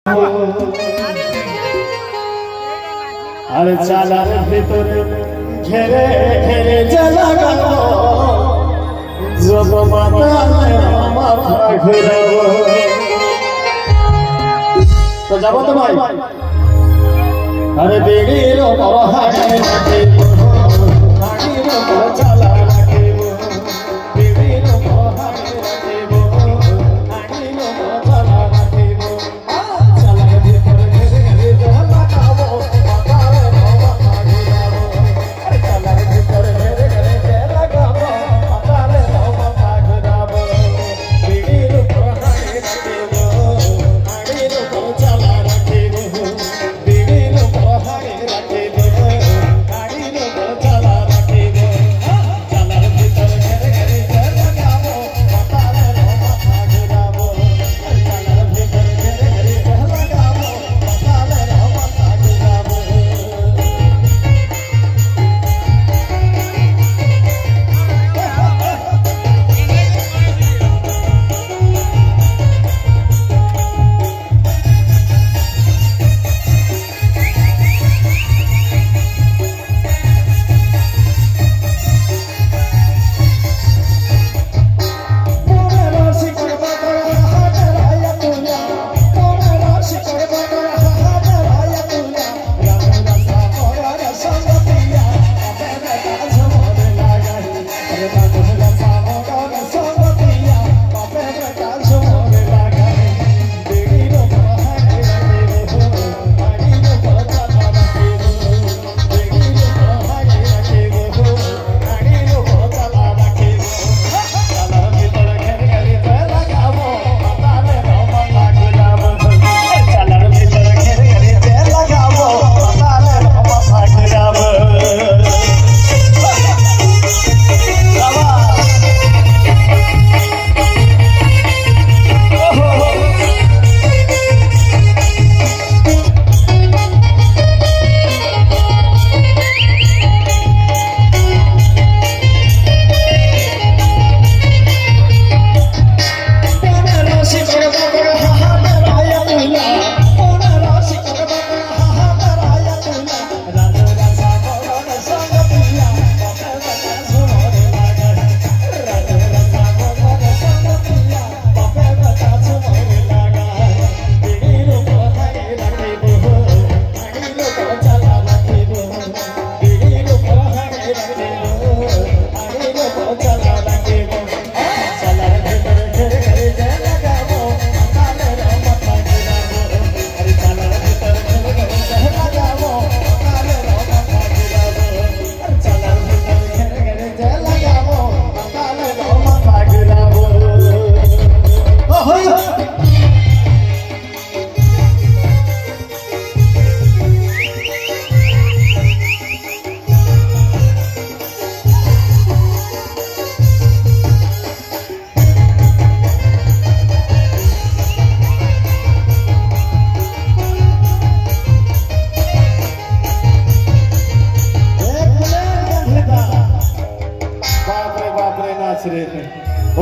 আর চালার ভিতরে ঘেরে ঘেরে জ্বালা গেল যত মাতালে আমার ঘুরাবো। তো যাবো তো ভাই। আরে বেড়ির মহাজে রাখিব গাড়ির উপর চালা রাখিব বেড়ির মহাজে রাখিব গাড়ির উপর চালা রাখিব চালার ভিতর ঘেরে ঘেরে জ্বালা খাবো মাথায় মাথা ঘুরাবো। আরে চালার ভিতর ঘেরে ঘেরে জ্বালা খাবো মাথায় মাথা ঘুরাবো বেড়ির উপর হাড়ে রাখিব গাড়ির উপর চালা রাখিব বেড়ির উপর হাড়ে রাখিব গাড়ির উপর চালা রাখিব চালার ভিতর ঘেরে ঘেরে জ্বালা খাবো মাথায় মাথা ঘুরাবো। আরে চালার ভিতর ঘেরে ঘেরে জ্বালা খাবো মাথায় মাথা ঘুরাবো।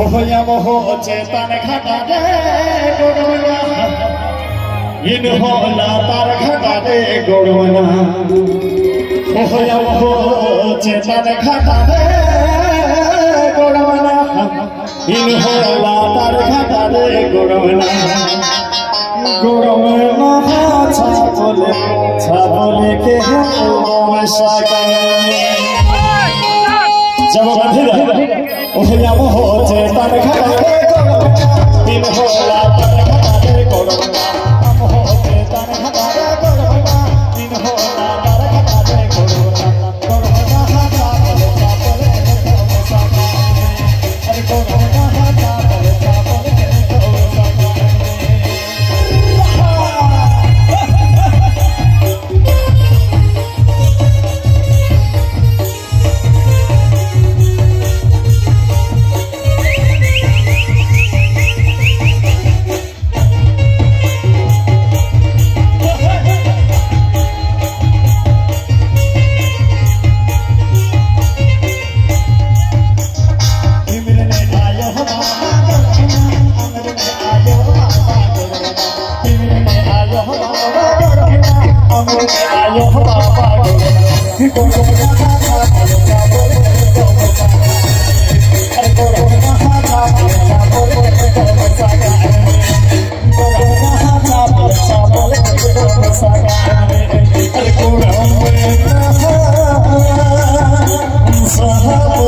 ओहया मोहो चेतन घटा दे गोड़वना इन होला तार घटा दे गोड़वना ओहया मोहो चेतन घटा दे गोड़वना इन होला तार घटा दे गोड़वना गोड़वना छापले के हमेशा जब बंधिरा ओहया मोहो चेतन घटा दे गोड़वना इन होला तार घटा दे गोड़वना मोहो चेतन घटा दे गोड़वना इन होला तार घटा दे गोड़वना गोड़वना हाथा बोले चापले हमेशा अरे गोड़वना हाथा बोले चापले हमेशा Sahab